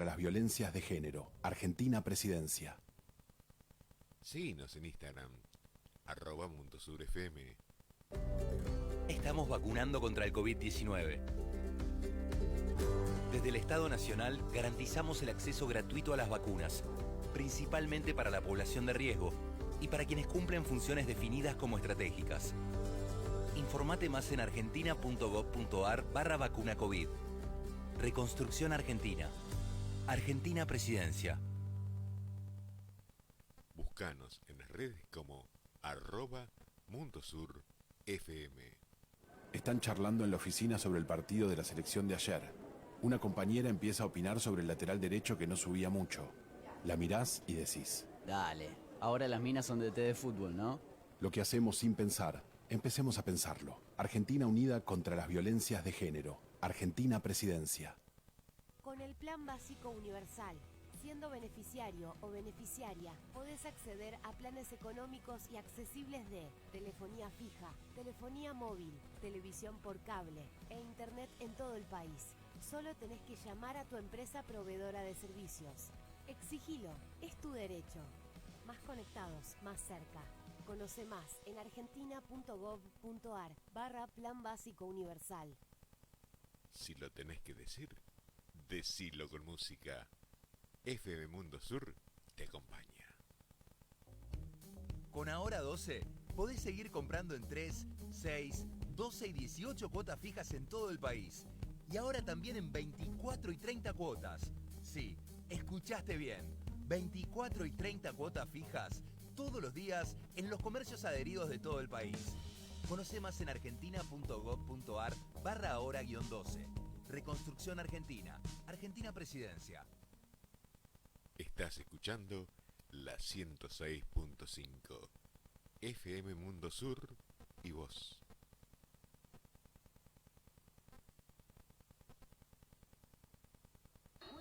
contra las violencias de género. Argentina Presidencia. Síguenos en Instagram, @MundoSurFM. Estamos vacunando contra el COVID-19. Desde el Estado Nacional garantizamos el acceso gratuito a las vacunas, principalmente para la población de riesgo y para quienes cumplen funciones definidas como estratégicas. Informate más en argentina.gov.ar/vacuna-COVID. Reconstrucción Argentina. Argentina Presidencia. Búscanos en las redes como @MundoSurFM. Están charlando en la oficina sobre el partido de la selección de ayer. Una compañera empieza a opinar sobre el lateral derecho que no subía mucho. La mirás y decís: Dale, ahora las minas son de té de fútbol, ¿no? lo que hacemos sin pensar, empecemos a pensarlo. Argentina unida contra las violencias de género. Argentina Presidencia. Con el Plan Básico Universal, siendo beneficiario o beneficiaria, podés acceder a planes económicos y accesibles de telefonía fija, telefonía móvil, televisión por cable e internet en todo el país. Solo tenés que llamar a tu empresa proveedora de servicios. Exigilo, es tu derecho. Más conectados, más cerca. Conoce más en argentina.gov.ar/Plan Básico Universal. Si lo tenés que decir, decilo con música. FM Mundo Sur te acompaña. Con Ahora 12, podés seguir comprando en 3, 6, 12 y 18 cuotas fijas en todo el país. Y ahora también en 24 y 30 cuotas. Sí, escuchaste bien. 24 y 30 cuotas fijas todos los días en los comercios adheridos de todo el país. Conoce más en argentina.gov.ar/ahora-12. Reconstrucción Argentina. Argentina Presidencia. Estás escuchando la 106.5. FM Mundo Sur y vos.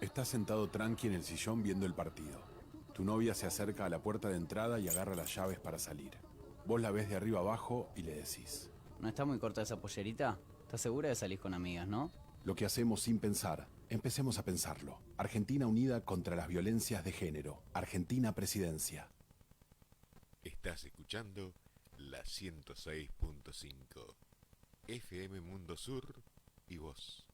Estás sentado tranqui en el sillón viendo el partido. Tu novia se acerca a la puerta de entrada y agarra las llaves para salir. Vos la ves de arriba abajo y le decís: ¿No está muy corta esa pollerita? ¿Estás segura de salir con amigas, no? lo que hacemos sin pensar, empecemos a pensarlo. Argentina unida contra las violencias de género. Argentina Presidencia. Estás escuchando la 106.5. FM Mundo Sur y vos.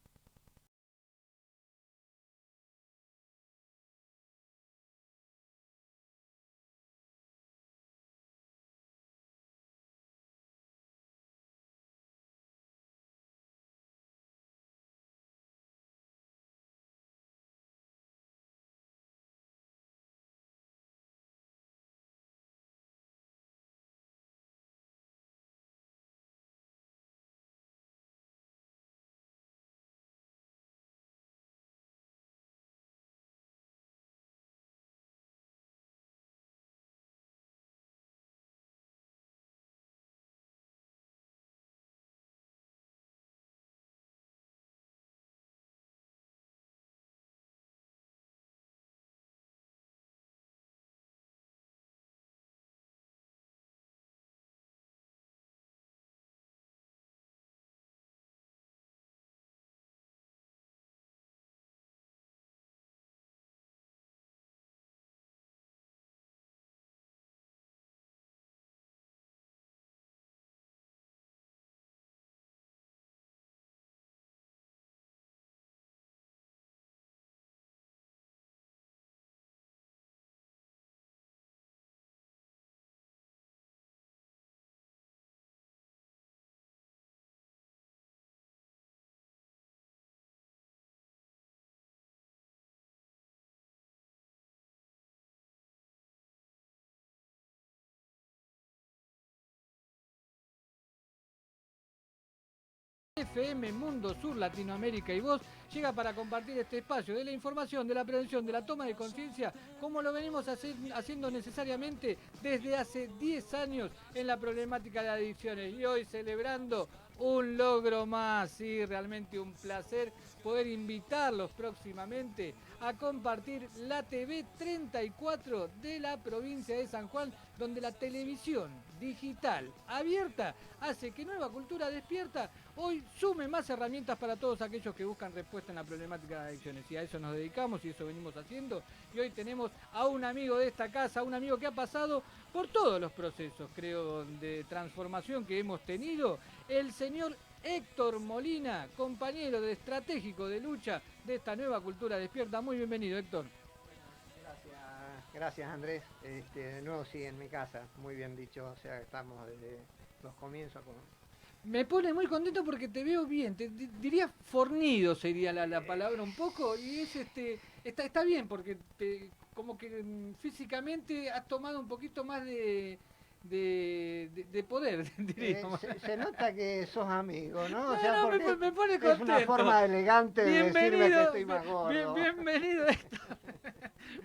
FM Mundo Sur, Latinoamérica y Voz llega para compartir este espacio de la información, de la prevención, de la toma de conciencia, como lo venimos haciendo necesariamente desde hace 10 años en la problemática de adicciones. Y hoy celebrando un logro más, sí, realmente un placer poder invitarlos próximamente a compartir la TV 34 de la provincia de San Juan, donde la televisión digital abierta hace que Nueva Cultura Despierta hoy sume más herramientas para todos aquellos que buscan respuesta en la problemática de adicciones. Y a eso nos dedicamos y eso venimos haciendo. Y hoy tenemos a un amigo de esta casa, un amigo que ha pasado por todos los procesos, creo, de transformación que hemos tenido, el señor Héctor Molina, compañero estratégico de lucha de esta Nueva Cultura Despierta. Muy bienvenido, Héctor. Gracias Andrés. De nuevo sí, en mi casa, muy bien dicho, o sea, estamos desde los comienzos con... Me pone muy contento porque te veo bien, diría fornido sería la palabra un poco, y es está bien porque como que físicamente has tomado un poquito más de poder, diríamos. Se nota que sos amigo, ¿no? O sea, me pone contento. Es una forma elegante de decirme que estoy más gordo. Bienvenido, Héctor.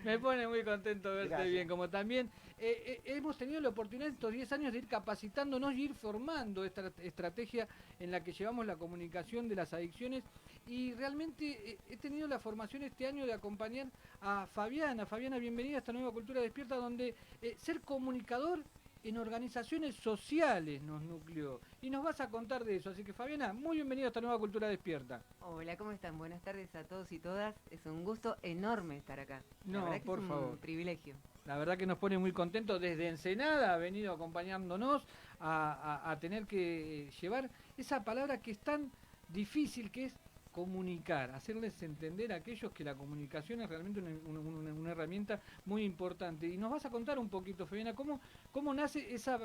Me pone muy contento verte Gracias. bien, como también hemos tenido la oportunidad estos 10 años de ir capacitándonos y ir formando esta estrategia en la que llevamos la comunicación de las adicciones, y realmente he tenido la formación este año de acompañar a Fabiana. Fabiana, bienvenida a esta Nueva Cultura Despierta, donde ser comunicador en organizaciones sociales nos nucleó, y nos vas a contar de eso. Así que Fabiana, muy bienvenida a esta Nueva Cultura Despierta. Hola, ¿cómo están? Buenas tardes a todos y todas. Es un gusto enorme estar acá. La No, verdad que por es un favor. privilegio. La verdad que nos pone muy contentos. Desde Ensenada ha venido acompañándonos a tener que llevar esa palabra que es tan difícil, que es comunicar, hacerles entender a aquellos que la comunicación es realmente una herramienta muy importante. Y nos vas a contar un poquito, Fabiana, cómo nace esa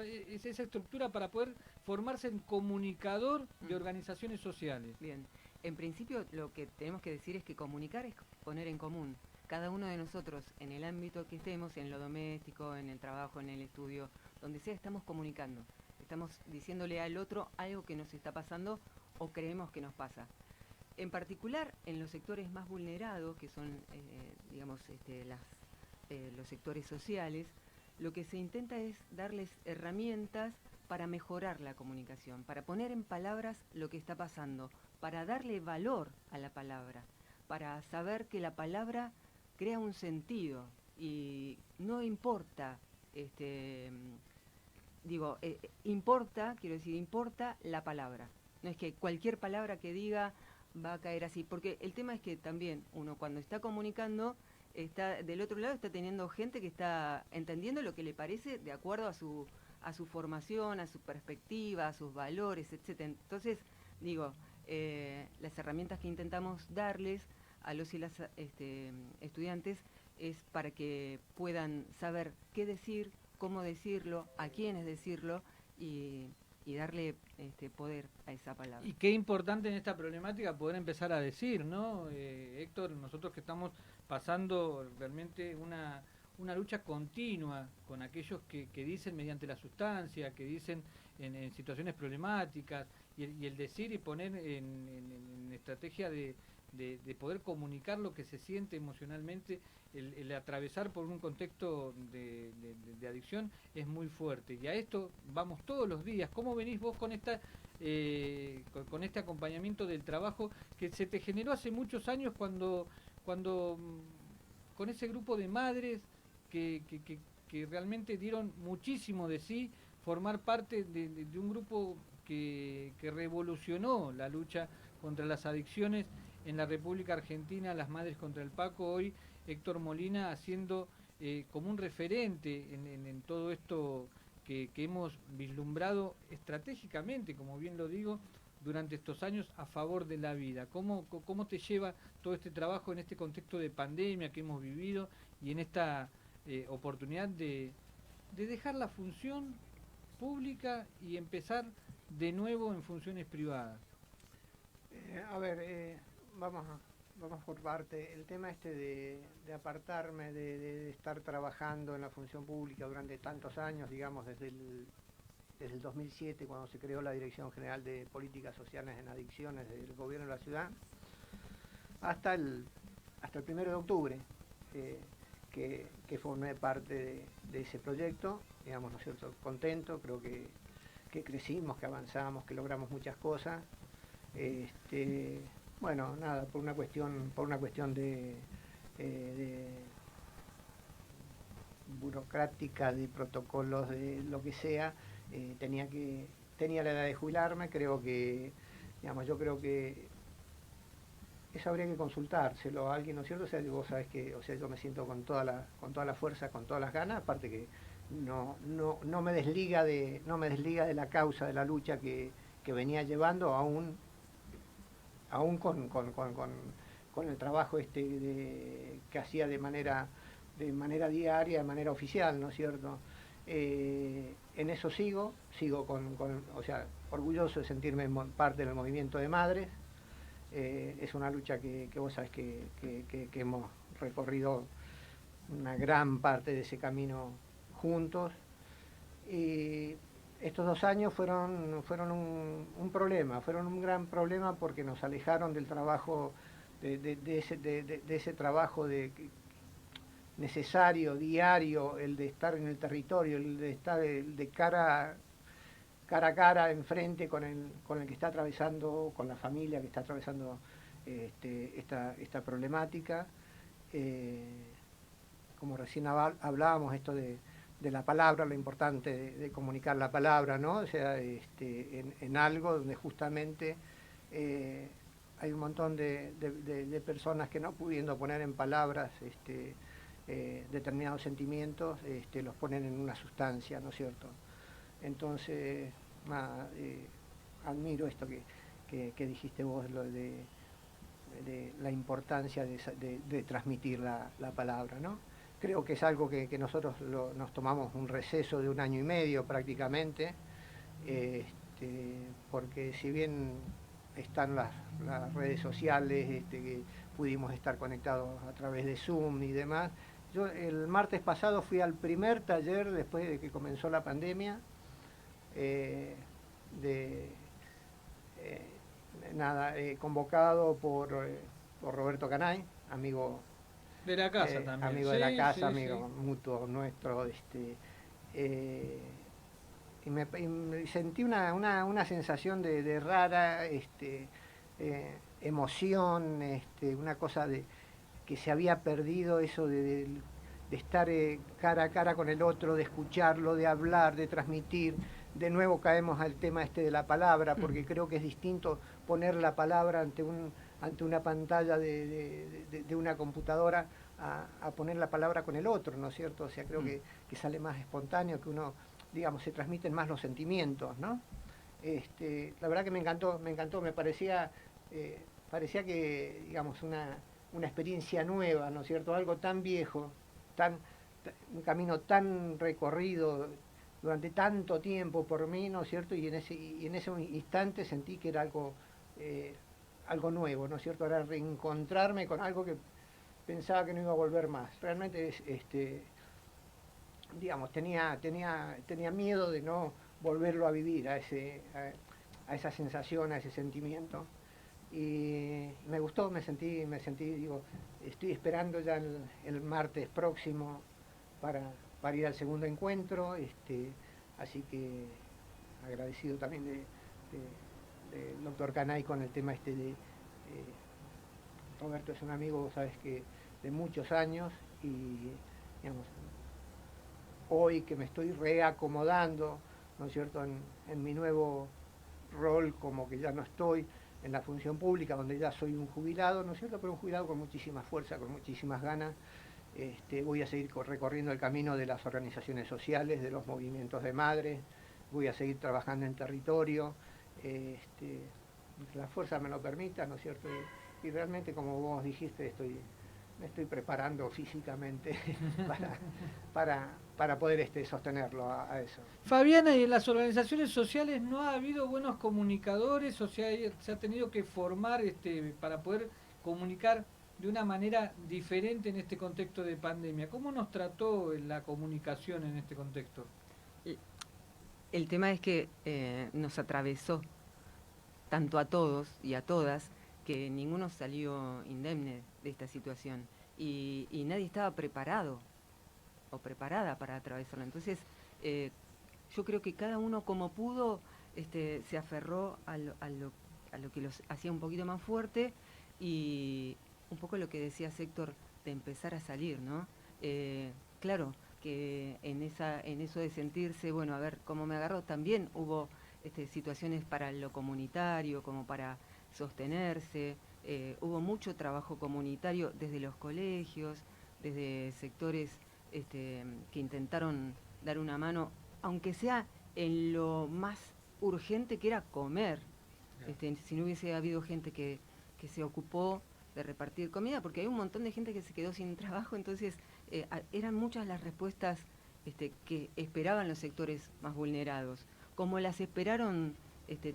estructura para poder formarse en comunicador de organizaciones sociales. Bien, en principio lo que tenemos que decir es que comunicar es poner en común. Cada uno de nosotros, en el ámbito que estemos, en lo doméstico, en el trabajo, en el estudio, donde sea, estamos comunicando. Estamos diciéndole al otro algo que nos está pasando o creemos que nos pasa. En particular, en los sectores más vulnerados, que son, los sectores sociales, lo que se intenta es darles herramientas para mejorar la comunicación, para poner en palabras lo que está pasando, para darle valor a la palabra, para saber que la palabra crea un sentido y no importa, importa la palabra. No es que cualquier palabra que diga va a caer así, porque el tema es que también uno cuando está comunicando, está del otro lado está teniendo gente que está entendiendo lo que le parece de acuerdo a su formación, a su perspectiva, a sus valores, etcétera. Entonces, las herramientas que intentamos darles a los y las estudiantes es para que puedan saber qué decir, cómo decirlo, a quiénes decirlo y darle poder a esa palabra. Y qué importante en esta problemática poder empezar a decir, ¿no? Héctor, nosotros que estamos pasando realmente una lucha continua con aquellos que dicen mediante la sustancia, que dicen en situaciones problemáticas, y el decir y poner en estrategia de poder comunicar lo que se siente emocionalmente, el atravesar por un contexto de adicción es muy fuerte. Y a esto vamos todos los días. ¿Cómo venís vos con con este acompañamiento del trabajo que se te generó hace muchos años cuando con ese grupo de madres que realmente dieron muchísimo de sí, formar parte de un grupo que revolucionó la lucha contra las adicciones en la República Argentina, las Madres contra el Paco? Hoy Héctor Molina haciendo como un referente en todo esto que hemos vislumbrado estratégicamente, como bien lo digo, durante estos años a favor de la vida. ¿Cómo te lleva todo este trabajo en este contexto de pandemia que hemos vivido y en esta oportunidad de dejar la función pública y empezar de nuevo en funciones privadas? Vamos por parte. El tema de apartarme, de estar trabajando en la función pública durante tantos años, digamos, desde el 2007, cuando se creó la Dirección General de Políticas Sociales en Adicciones del Gobierno de la Ciudad, hasta el 1 de octubre, que formé parte de ese proyecto, digamos, ¿no es cierto?, contento, creo que crecimos, que avanzamos, que logramos muchas cosas. Bueno, nada, por una cuestión de burocrática, de protocolos, de lo que sea, tenía la edad de jubilarme. Creo que, digamos, yo creo que eso habría que consultárselo a alguien, ¿no es cierto? O sea, vos sabés que, o sea, yo me siento con toda la fuerza, con todas las ganas, aparte que no me desliga de la causa, de la lucha que venía llevando, aún con el trabajo que hacía de manera diaria, de manera oficial, ¿no es cierto? En eso sigo o sea, orgulloso de sentirme parte del movimiento de madres. Es una lucha que vos sabés que hemos recorrido una gran parte de ese camino juntos. Y estos 2 años fueron un problema, fueron un gran problema porque nos alejaron del trabajo, de ese trabajo necesario, diario, el de estar en el territorio, el de estar de cara a cara, enfrente con el que está atravesando, con la familia que está atravesando esta problemática. Como recién hablábamos, esto de la palabra, lo importante de comunicar la palabra, ¿no? O sea, en algo donde justamente hay un montón de personas que no pudiendo poner en palabras determinados sentimientos, los ponen en una sustancia, ¿no es cierto? Entonces, admiro esto que dijiste vos, lo de la importancia de transmitir la palabra, ¿no? Creo que es algo que nosotros nos tomamos un receso de 1 año y medio prácticamente, porque si bien están las redes sociales, que pudimos estar conectados a través de Zoom y demás, yo el martes pasado fui al primer taller después de que comenzó la pandemia, convocado por Roberto Canay, amigo de la casa también. Amigo de la casa, amigo mutuo nuestro. Y me sentí una sensación de rara emoción, una cosa que se había perdido, eso de estar cara a cara con el otro, de escucharlo, de hablar, de transmitir. De nuevo caemos al tema de la palabra, porque creo que es distinto poner la palabra ante una pantalla de una computadora a poner la palabra con el otro, ¿no es cierto? O sea, creo que sale más espontáneo, que uno, digamos, se transmiten más los sentimientos, ¿no? La verdad que me encantó, me parecía que, digamos, una experiencia nueva, ¿no es cierto? Algo tan viejo, un camino tan recorrido durante tanto tiempo por mí, ¿no es cierto? Y en ese instante sentí que era algo nuevo, ¿no es cierto? Era reencontrarme con algo que pensaba que no iba a volver más. Realmente digamos, tenía miedo de no volverlo a vivir, a esa sensación, a ese sentimiento. Y me gustó, me sentí, digo, estoy esperando ya el martes próximo para ir al segundo encuentro, así que agradecido también del doctor Canay con el tema Roberto es un amigo, sabes que de muchos años, y digamos, hoy que me estoy reacomodando, ¿no es cierto?, en mi nuevo rol, como que ya no estoy en la función pública, donde ya soy un jubilado, ¿no es cierto?, pero un jubilado con muchísima fuerza, con muchísimas ganas. Voy a seguir recorriendo el camino de las organizaciones sociales, de los movimientos de madres, voy a seguir trabajando en territorio, la fuerza me lo permita, ¿no es cierto?, y realmente, como vos dijiste, me estoy preparando físicamente para poder sostenerlo a eso. Fabiana, y en las organizaciones sociales no ha habido buenos comunicadores, o sea, se ha tenido que formar para poder comunicar de una manera diferente en este contexto de pandemia. ¿Cómo nos trató la comunicación en este contexto? El tema es que nos atravesó tanto a todos y a todas, que ninguno salió indemne de esta situación y nadie estaba preparado o preparada para atravesarlo. Entonces, yo creo que cada uno como pudo se aferró a lo que los hacía un poquito más fuerte, y un poco lo que decía Héctor empezar a salir, ¿no? Claro que en eso de sentirse, bueno, a ver cómo me agarro, también hubo situaciones para lo comunitario, como para sostenerse, hubo mucho trabajo comunitario desde los colegios, desde sectores que intentaron dar una mano, aunque sea en lo más urgente que era comer. Si no hubiese habido gente que se ocupó de repartir comida, porque hay un montón de gente que se quedó sin trabajo, entonces eran muchas las respuestas que esperaban los sectores más vulnerados, como las esperaron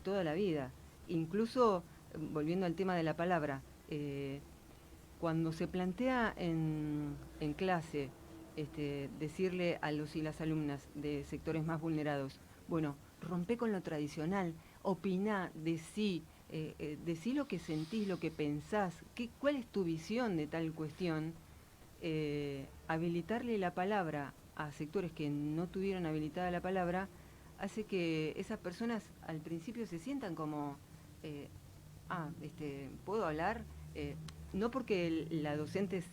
toda la vida. Incluso, volviendo al tema de la palabra, cuando se plantea en clase decirle a los y las alumnas de sectores más vulnerados, bueno, rompe con lo tradicional, opiná, decí lo que sentís, lo que pensás, cuál es tu visión de tal cuestión, habilitarle la palabra a sectores que no tuvieron habilitada la palabra, hace que esas personas al principio se sientan como, ¿puedo hablar? No porque la docente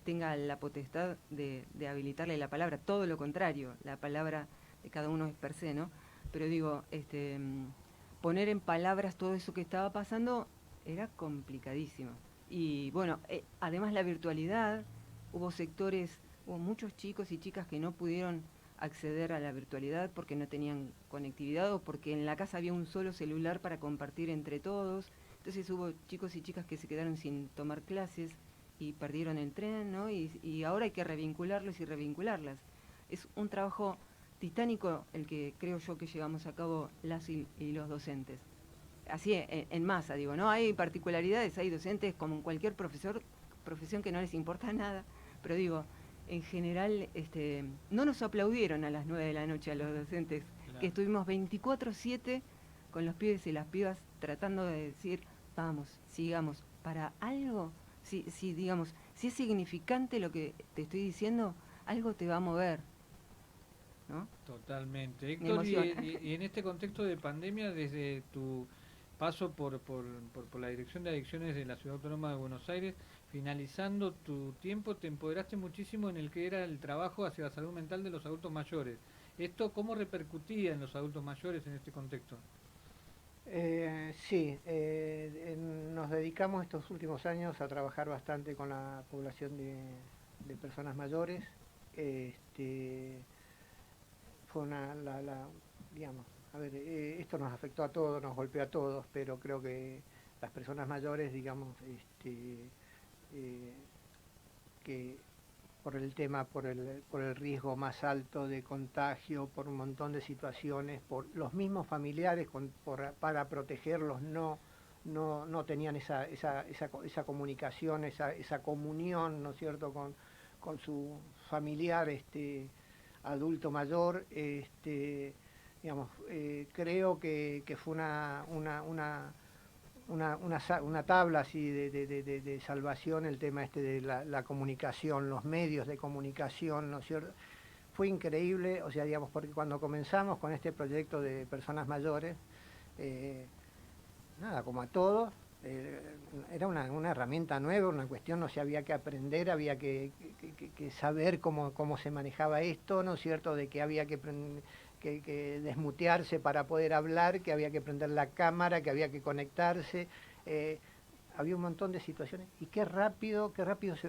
tenga la potestad de habilitarle la palabra, todo lo contrario, la palabra de cada uno es per se, ¿no? Pero digo, poner en palabras todo eso que estaba pasando era complicadísimo. Y bueno, además la virtualidad, hubo muchos chicos y chicas que no pudieron acceder a la virtualidad porque no tenían conectividad o porque en la casa había un solo celular para compartir entre todos. Entonces hubo chicos y chicas que se quedaron sin tomar clases y perdieron el tren, ¿no? Y ahora hay que revincularlos y revincularlas. Es un trabajo titánico el que creo yo que llevamos a cabo las y los docentes. Así en masa, digo, ¿no? Hay particularidades, hay docentes como en cualquier profesión que no les importa nada, pero digo, en general no nos aplaudieron a las 9 de la noche a los docentes, claro, que estuvimos 24/7 con los pibes y las pibas tratando de decir, vamos, sigamos, para algo, si digamos, si es significante lo que te estoy diciendo, algo te va a mover, ¿no? Totalmente. Héctor, y en este contexto de pandemia, desde tu paso por la Dirección de Adicciones de la Ciudad Autónoma de Buenos Aires, finalizando tu tiempo, te empoderaste muchísimo en el que era el trabajo hacia la salud mental de los adultos mayores. ¿Esto cómo repercutía en los adultos mayores en este contexto? Sí, nos dedicamos estos últimos años a trabajar bastante con la población de personas mayores. Fue digamos, a ver, esto nos afectó a todos, nos golpeó a todos, pero creo que las personas mayores, digamos, que por el tema, por el riesgo más alto de contagio, por un montón de situaciones, por los mismos familiares para protegerlos no tenían esa comunicación, esa comunión, ¿no es cierto?, con su familiar adulto mayor. Digamos, creo que fue una tabla así de salvación el tema de la comunicación, los medios de comunicación, ¿no es cierto? Fue increíble, o sea, digamos, porque cuando comenzamos con este proyecto de personas mayores, nada, como a todos, era una herramienta nueva, una cuestión, o sea, había que aprender, había que saber cómo se manejaba esto, ¿no es cierto?, de que había que desmutearse para poder hablar, que había que prender la cámara, que había que conectarse. Había un montón de situaciones y qué rápido,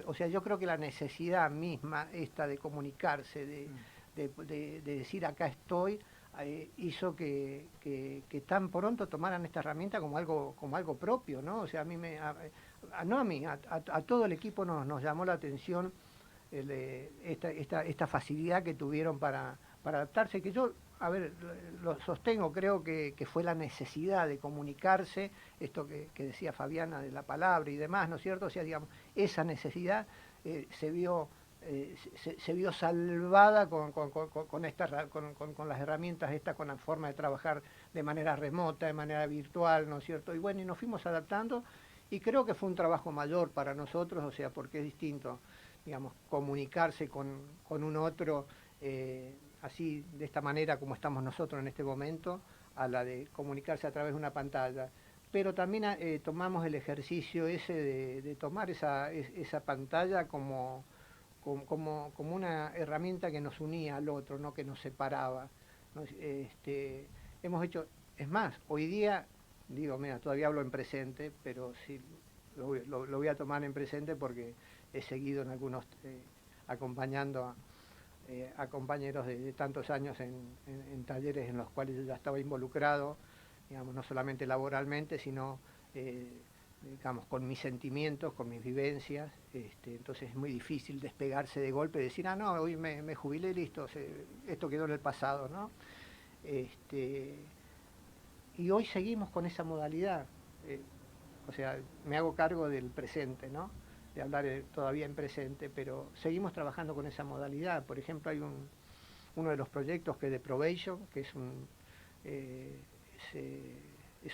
o sea, yo creo que la necesidad misma esta de comunicarse, de decir acá estoy, hizo que tan pronto tomaran esta herramienta como algo propio, ¿no? O sea, a todo el equipo nos llamó la atención esta facilidad que tuvieron para adaptarse, que yo, a ver, lo sostengo, creo que fue la necesidad de comunicarse, esto que decía Fabiana de la palabra y demás, ¿no es cierto? O sea, digamos, esa necesidad se vio salvada con las herramientas estas, con la forma de trabajar de manera remota, de manera virtual, ¿no es cierto? Y bueno, y nos fuimos adaptando y creo que fue un trabajo mayor para nosotros, o sea, porque es distinto, digamos, comunicarse con un otro así, de esta manera como estamos nosotros en este momento, a la de comunicarse a través de una pantalla. pero también tomamos el ejercicio ese de tomar esa pantalla como una herramienta que nos unía al otro, no que nos separaba. Hemos hecho, es más, hoy día, digo, mira, todavía hablo en presente, pero sí lo voy a tomar en presente porque he seguido en algunos, acompañando a compañeros de tantos años en talleres en los cuales yo ya estaba involucrado, digamos, no solamente laboralmente, sino digamos, con mis sentimientos, con mis vivencias. Entonces es muy difícil despegarse de golpe y decir, ah, no, hoy me jubilé, listo, esto quedó en el pasado, ¿no? Y hoy seguimos con esa modalidad, o sea, me hago cargo del presente, ¿no? De hablar todavía en presente, pero seguimos trabajando con esa modalidad. Por ejemplo, hay uno de los proyectos que es de Probation, que es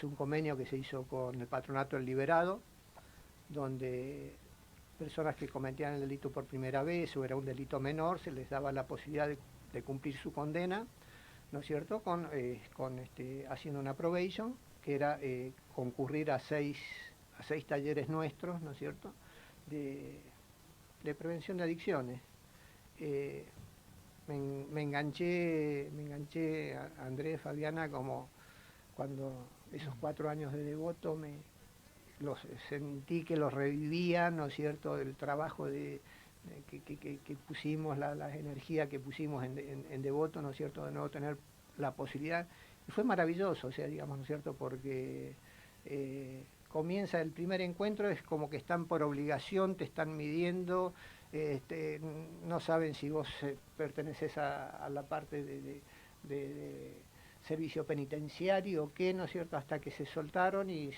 un convenio que se hizo con el Patronato del Liberado, donde personas que cometían el delito por primera vez o era un delito menor, se les daba la posibilidad de cumplir su condena, ¿no es cierto?, haciendo una probation, que era concurrir a seis talleres nuestros, ¿no es cierto?, de prevención de adicciones. Me enganché a Andrés, Fabiana, como cuando esos 4 años de Devoto sentí que los revivían, ¿no es cierto?, el trabajo que pusimos, la energía que pusimos en Devoto, ¿no es cierto?, de nuevo tener la posibilidad. Y fue maravilloso, o sea, digamos, ¿no es cierto?, porque comienza el primer encuentro, es como que están por obligación, te están midiendo, no saben si vos perteneces a la parte de servicio penitenciario o qué, ¿no es cierto?, hasta que se soltaron y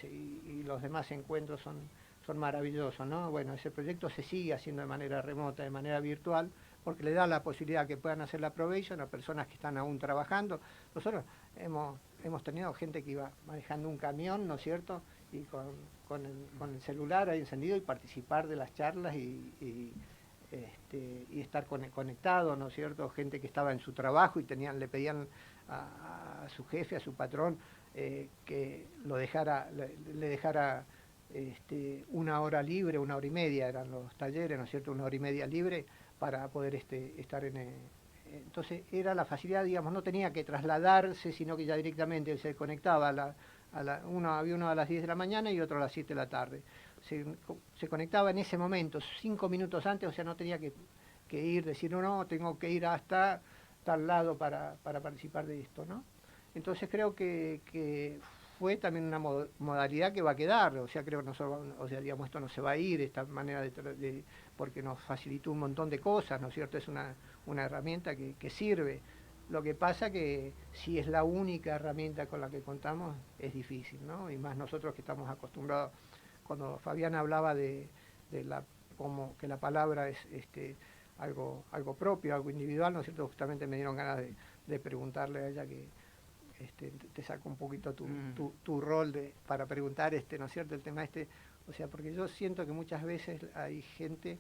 los demás encuentros son maravillosos, ¿no? Bueno, ese proyecto se sigue haciendo de manera remota, de manera virtual, porque le da la posibilidad que puedan hacer la probation a personas que están aún trabajando. Nosotros hemos tenido gente que iba manejando un camión, ¿no es cierto?, y con el celular ahí encendido y participar de las charlas y estar conectado, ¿no es cierto?, gente que estaba en su trabajo y le pedían a su jefe, a su patrón, que le dejara 1 hora libre, 1 hora y media, eran los talleres, ¿no es cierto?, 1 hora y media libre para poder estar entonces era la facilidad, digamos, no tenía que trasladarse, sino que ya directamente él se conectaba había uno a las 10 de la mañana y otro a las 7 de la tarde. Se conectaba en ese momento, 5 minutos antes, o sea, no tenía que decir, no, tengo que ir hasta tal lado para participar de esto, ¿no? Entonces creo que fue también una modalidad que va a quedar, o sea, creo que digamos, esto no se va a ir, esta manera porque nos facilitó un montón de cosas, ¿no es cierto? Es una herramienta que sirve. Lo que pasa que si es la única herramienta con la que contamos, es difícil, ¿no? Y más nosotros que estamos acostumbrados, cuando Fabiana hablaba como que la palabra es algo propio, algo individual, ¿no es cierto? Justamente me dieron ganas de preguntarle a ella que te saco un poquito tu rol para preguntar, ¿no es cierto?, el tema o sea, porque yo siento que muchas veces hay gente,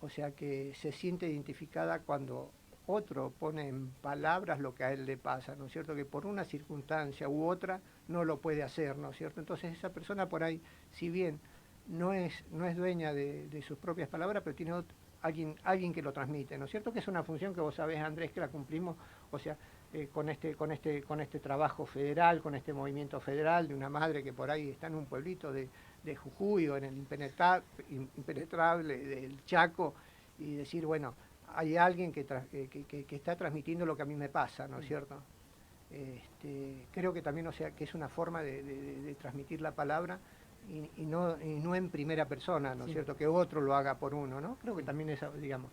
o sea, que se siente identificada cuando otro pone en palabras lo que a él le pasa, ¿no es cierto?, que por una circunstancia u otra no lo puede hacer, ¿no es cierto? Entonces esa persona por ahí, si bien no es dueña de sus propias palabras, pero tiene alguien que lo transmite, ¿no es cierto?, que es una función que vos sabés, Andrés, que la cumplimos, o sea, con este trabajo federal, con este movimiento federal de una madre que por ahí está en un pueblito de Jujuy o en el impenetrable del Chaco, y decir, bueno, hay alguien que está transmitiendo lo que a mí me pasa, ¿no es cierto? Creo que también, o sea, que es una forma de transmitir la palabra y no en primera persona, ¿no es cierto?, que otro lo haga por uno, ¿no? Creo que también es, digamos...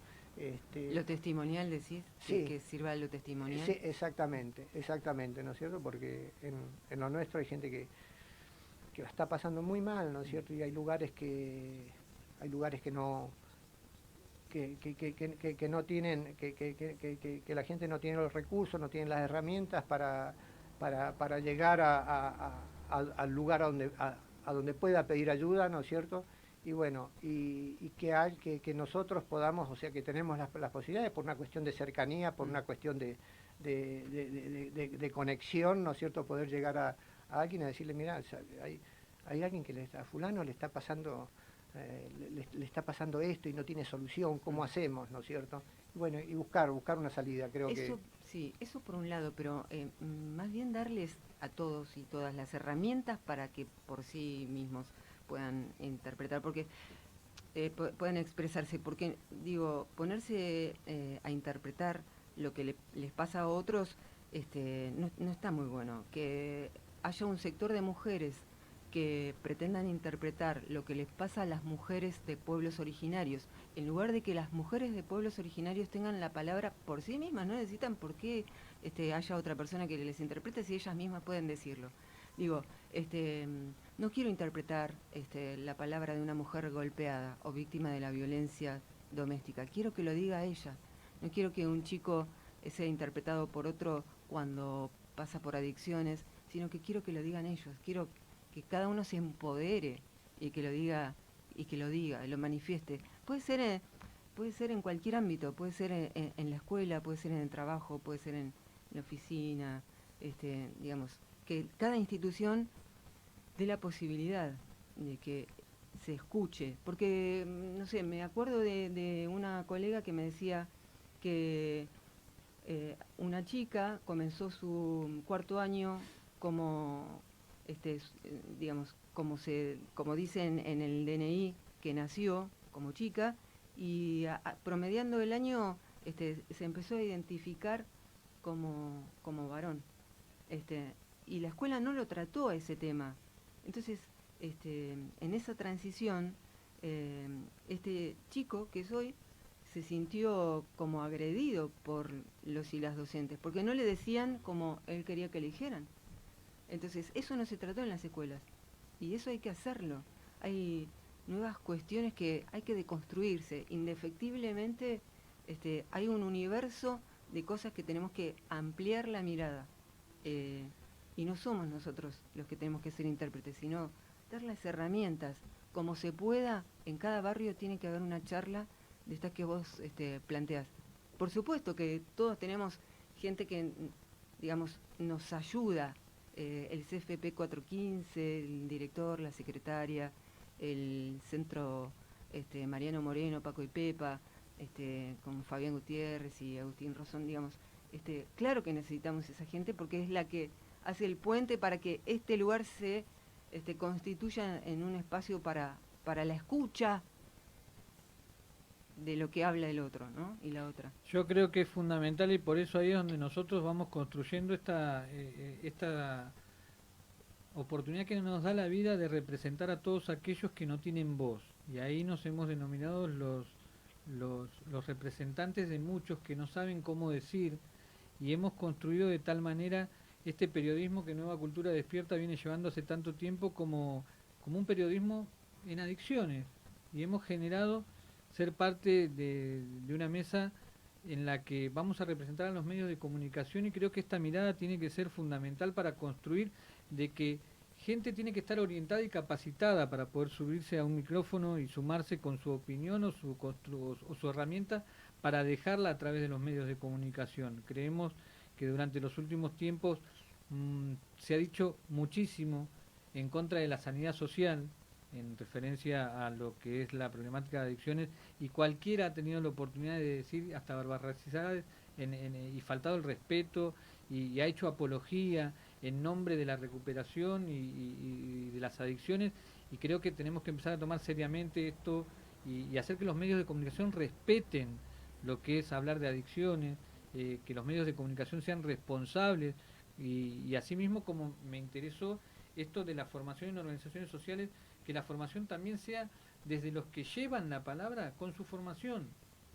lo testimonial, decís, sí, que sirva lo testimonial. Sí, exactamente, ¿no es cierto? Porque en lo nuestro hay gente que la está pasando muy mal, ¿no es cierto? Y hay lugares que no... que no tienen, que la gente no tiene los recursos, no tiene las herramientas para llegar al lugar a donde pueda pedir ayuda, ¿no es cierto? Y bueno, y que nosotros podamos, o sea, que tenemos las posibilidades por una cuestión de cercanía, por una cuestión de conexión, ¿no es cierto?, poder llegar a alguien a decirle, mira, hay alguien que a fulano le está pasando le está pasando esto y no tiene solución, ¿cómo hacemos, no es cierto? Bueno, y buscar una salida, creo que... Sí, eso por un lado, pero más bien darles a todos y todas las herramientas para que por sí mismos puedan interpretar, porque puedan expresarse, porque digo, ponerse a interpretar lo que les pasa a otros no está muy bueno. Que haya un sector de mujeres que pretendan interpretar lo que les pasa a las mujeres de pueblos originarios, en lugar de que las mujeres de pueblos originarios tengan la palabra por sí mismas, no necesitan por qué haya otra persona que les interprete si ellas mismas pueden decirlo. Digo, no quiero interpretar la palabra de una mujer golpeada o víctima de la violencia doméstica, quiero que lo diga ella. No quiero que un chico sea interpretado por otro cuando pasa por adicciones, sino que quiero que lo digan ellos. Quiero que cada uno se empodere y que lo diga, lo manifieste. Puede ser en cualquier ámbito, puede ser en la escuela, puede ser en el trabajo, puede ser en la oficina, digamos, que cada institución dé la posibilidad de que se escuche. Porque, no sé, me acuerdo de una colega que me decía que una chica comenzó su cuarto año como, digamos, como dicen en el DNI, que nació como chica, y promediando el año se empezó a identificar como varón. Y la escuela no lo trató a ese tema. Entonces, en esa transición, este chico que soy se sintió como agredido por los y las docentes, porque no le decían como él quería que le dijeran. Entonces, eso no se trató en las escuelas, y eso hay que hacerlo. Hay nuevas cuestiones que hay que deconstruirse. Indefectiblemente, hay un universo de cosas que tenemos que ampliar la mirada. Y no somos nosotros los que tenemos que ser intérpretes, sino dar las herramientas. Como se pueda, en cada barrio tiene que haber una charla de estas que vos planteás. Por supuesto que todos tenemos gente que, digamos, nos ayuda, el CFP 415, el director, la secretaria, el centro Mariano Moreno, Paco y Pepa, con Fabián Gutiérrez y Agustín Rosón, digamos, claro que necesitamos esa gente porque es la que hace el puente para que este lugar se constituya en un espacio para la escucha de lo que habla el otro, ¿no? Y la otra. Yo creo que es fundamental, y por eso ahí es donde nosotros vamos construyendo esta oportunidad que nos da la vida de representar a todos aquellos que no tienen voz. Y ahí nos hemos denominado los representantes de muchos que no saben cómo decir, y hemos construido de tal manera este periodismo que Nueva Cultura Despierta viene llevando hace tanto tiempo como un periodismo en adicciones, y hemos generado ser parte de una mesa en la que vamos a representar a los medios de comunicación, y creo que esta mirada tiene que ser fundamental para construir de que gente tiene que estar orientada y capacitada para poder subirse a un micrófono y sumarse con su opinión o su herramienta para dejarla a través de los medios de comunicación. Creemos que durante los últimos tiempos se ha dicho muchísimo en contra de la sanidad social, en referencia a lo que es la problemática de adicciones, y cualquiera ha tenido la oportunidad de decir hasta barbaridades y faltado el respeto, y ha hecho apología en nombre de la recuperación y de las adicciones, y creo que tenemos que empezar a tomar seriamente esto y hacer que los medios de comunicación respeten lo que es hablar de adicciones, que los medios de comunicación sean responsables, y asimismo, como me interesó esto de la formación en organizaciones sociales, que la formación también sea desde los que llevan la palabra con su formación,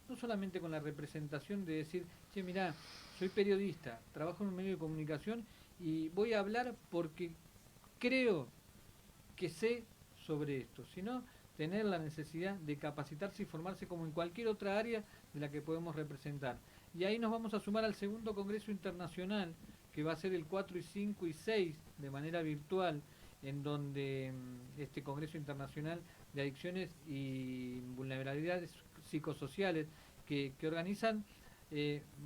no solamente con la representación de decir, che, mirá, soy periodista, trabajo en un medio de comunicación y voy a hablar porque creo que sé sobre esto, sino tener la necesidad de capacitarse y formarse como en cualquier otra área de la que podemos representar. Y ahí nos vamos a sumar al segundo Congreso Internacional, que va a ser el 4, 5 y 6 de manera virtual, en donde este Congreso Internacional de Adicciones y Vulnerabilidades Psicosociales, que organizan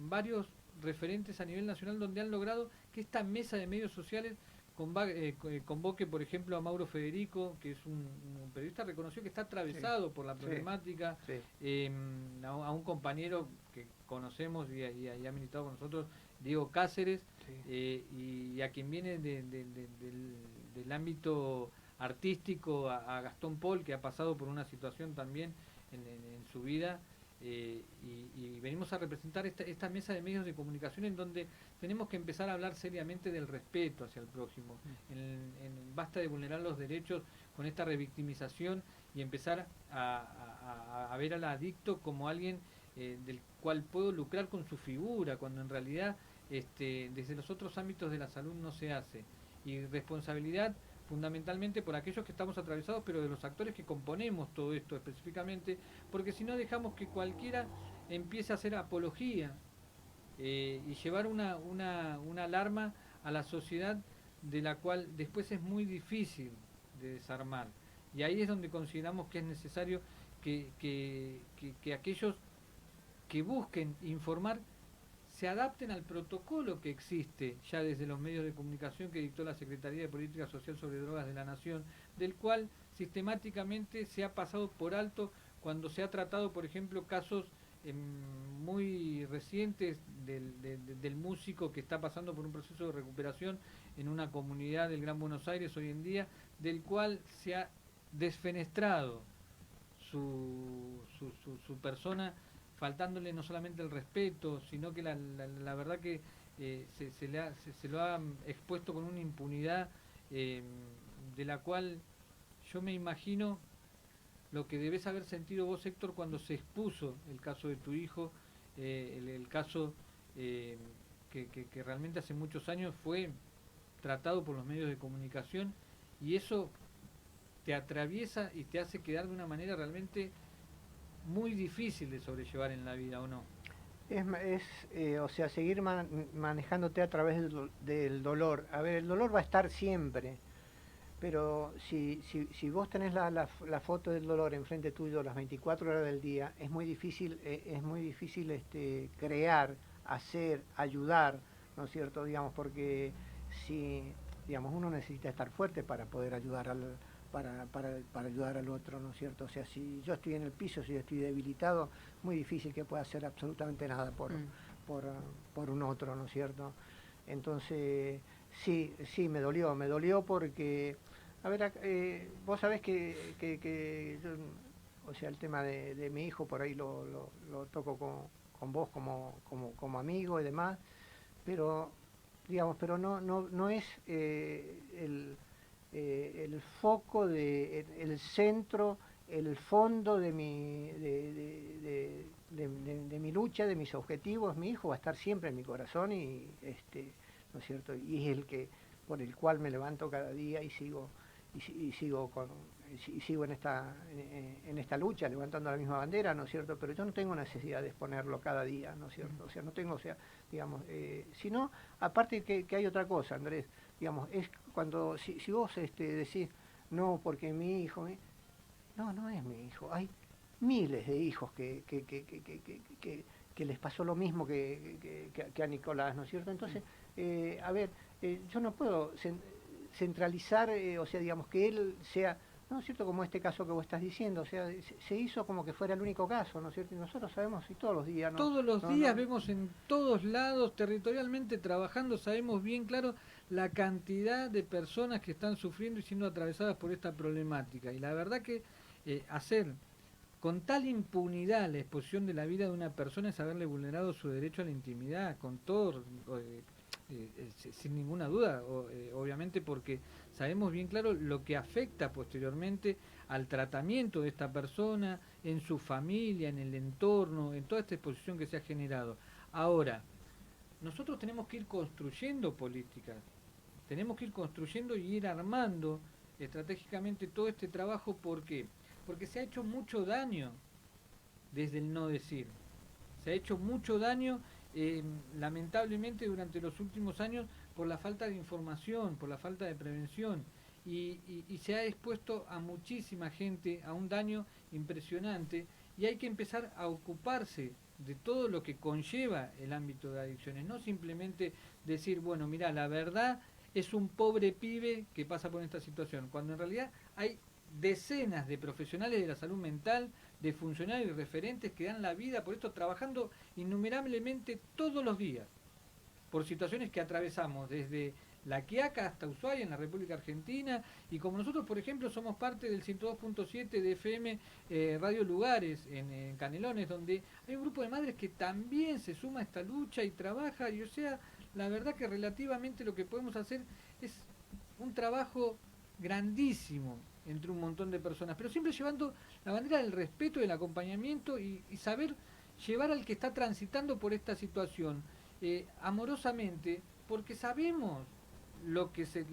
varios referentes a nivel nacional, donde han logrado que esta mesa de medios sociales convoque, por ejemplo, a Mauro Federico, que es un periodista reconocido que está atravesado por la problemática, a un compañero que conocemos y ha militado con nosotros, Diego Cáceres, y a quien viene del ámbito artístico, a Gastón Paul, que ha pasado por una situación también en su vida, y venimos a representar esta mesa de medios de comunicación en donde tenemos que empezar a hablar seriamente del respeto hacia el prójimo, basta de vulnerar los derechos con esta revictimización y empezar a ver al adicto como alguien del cual puedo lucrar con su figura, cuando en realidad desde los otros ámbitos de la salud no se hace. Y responsabilidad fundamentalmente por aquellos que estamos atravesados, pero de los actores que componemos todo esto específicamente, porque si no dejamos que cualquiera empiece a hacer apología y llevar una alarma a la sociedad de la cual después es muy difícil de desarmar. Y ahí es donde consideramos que es necesario que aquellos que busquen informar se adapten al protocolo que existe ya desde los medios de comunicación que dictó la Secretaría de Política Social sobre Drogas de la Nación, del cual sistemáticamente se ha pasado por alto cuando se ha tratado, por ejemplo, casos muy recientes del músico que está pasando por un proceso de recuperación en una comunidad del Gran Buenos Aires hoy en día, del cual se ha desfenestrado su persona, faltándole no solamente el respeto, sino que la verdad que se lo ha expuesto con una impunidad de la cual yo me imagino lo que debes haber sentido vos, Héctor, cuando se expuso el caso de tu hijo, el caso que realmente hace muchos años fue tratado por los medios de comunicación, y eso te atraviesa y te hace quedar de una manera realmente muy difícil de sobrellevar en la vida, ¿o no? O sea, seguir manejándote a través del dolor. A ver, el dolor va a estar siempre, pero si vos tenés la foto del dolor enfrente tuyo las 24 horas del día, es muy difícil crear, hacer, ayudar, ¿no es cierto? Digamos, porque digamos, uno necesita estar fuerte para poder ayudar para ayudar al otro, ¿no es cierto? O sea, si yo estoy en el piso, si yo estoy debilitado, muy difícil que pueda hacer absolutamente nada por un otro, ¿no es cierto? Entonces, sí, me dolió porque, a ver, vos sabés que yo, o sea, el tema de mi hijo por ahí lo toco con vos como amigo y demás, pero, digamos, pero no es el foco, el centro, el fondo de mi lucha, de mis objetivos. Mi hijo va a estar siempre en mi corazón y ¿no es cierto? Y es el que por el cual me levanto cada día y sigo en esta lucha, levantando la misma bandera, ¿no es cierto? Pero yo no tengo necesidad de exponerlo cada día, ¿no es cierto? O sea, no tengo, o sea, digamos, sino, aparte que hay otra cosa, Andrés, digamos, es cuando, si vos decís, no, porque mi hijo, no es mi hijo, hay miles de hijos que les pasó lo mismo que a Nicolás, ¿no es cierto? Entonces, a ver, yo no puedo centralizar, o sea, digamos, que él sea, ¿no es cierto?, como este caso que vos estás diciendo, o sea, se hizo como que fuera el único caso, ¿no es cierto? Y nosotros sabemos, y todos los días, ¿no? Todos los días vemos en todos lados, territorialmente trabajando, sabemos bien claro la cantidad de personas que están sufriendo y siendo atravesadas por esta problemática. Y la verdad que hacer con tal impunidad la exposición de la vida de una persona es haberle vulnerado su derecho a la intimidad, con todo, sin ninguna duda, obviamente, porque sabemos bien claro lo que afecta posteriormente al tratamiento de esta persona, en su familia, en el entorno, en toda esta exposición que se ha generado. Ahora, nosotros tenemos que ir construyendo políticas, tenemos que ir construyendo y ir armando estratégicamente todo este trabajo. ¿Por qué? Porque se ha hecho mucho daño desde el no decir. Se ha hecho mucho daño, lamentablemente, durante los últimos años por la falta de información, por la falta de prevención. Y se ha expuesto a muchísima gente a un daño impresionante, y hay que empezar a ocuparse de todo lo que conlleva el ámbito de adicciones. No simplemente decir, bueno, mira, la verdad es un pobre pibe que pasa por esta situación, cuando en realidad hay decenas de profesionales de la salud mental, de funcionarios y referentes que dan la vida por esto, trabajando innumerablemente todos los días, por situaciones que atravesamos desde La Quiaca hasta Ushuaia en la República Argentina, y como nosotros, por ejemplo, somos parte del 102.7 de FM Radio Lugares en Canelones, donde hay un grupo de madres que también se suma a esta lucha y trabaja, y o sea, la verdad que relativamente lo que podemos hacer es un trabajo grandísimo entre un montón de personas, pero siempre llevando la bandera del respeto, del acompañamiento y saber llevar al que está transitando por esta situación amorosamente, porque sabemos lo que se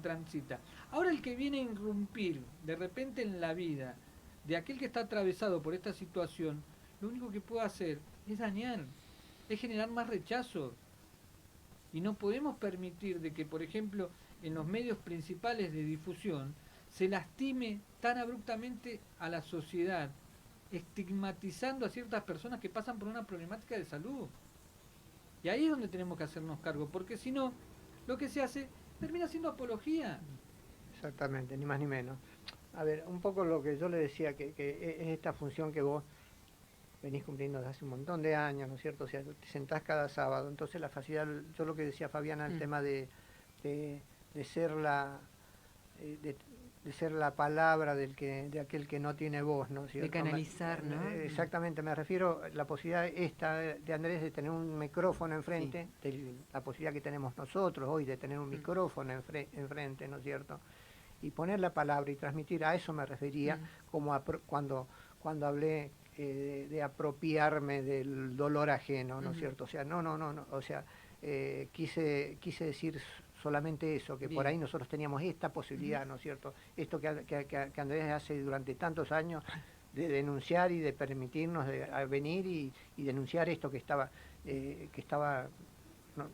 transita. Ahora el que viene a irrumpir de repente en la vida de aquel que está atravesado por esta situación, lo único que puede hacer es dañar, es generar más rechazo. Y no podemos permitir de que, por ejemplo, en los medios principales de difusión se lastime tan abruptamente a la sociedad, estigmatizando a ciertas personas que pasan por una problemática de salud. Y ahí es donde tenemos que hacernos cargo, porque si no, lo que se hace termina siendo apología. Exactamente, ni más ni menos. A ver, un poco lo que yo le decía, que es esta función que vos venís cumpliendo desde hace un montón de años, ¿no es cierto? O sea, te sentás cada sábado, entonces la facilidad, yo lo que decía Fabiana, el tema de ser la... de ser la palabra de aquel que no tiene voz, ¿no? ¿Cierto? De canalizar, ¿no? Exactamente, me refiero a la posibilidad esta de Andrés de tener un micrófono enfrente, la posibilidad que tenemos nosotros hoy de tener un micrófono enfrente, ¿no es cierto? Y poner la palabra y transmitir, a eso me refería, como cuando hablé de apropiarme del dolor ajeno, ¿no es cierto? O sea, no, o sea, quise decir solamente eso, que por ahí nosotros teníamos esta posibilidad, ¿no es cierto? Esto que Andrés hace durante tantos años, de denunciar y de permitirnos venir y denunciar esto que estaba ¿no?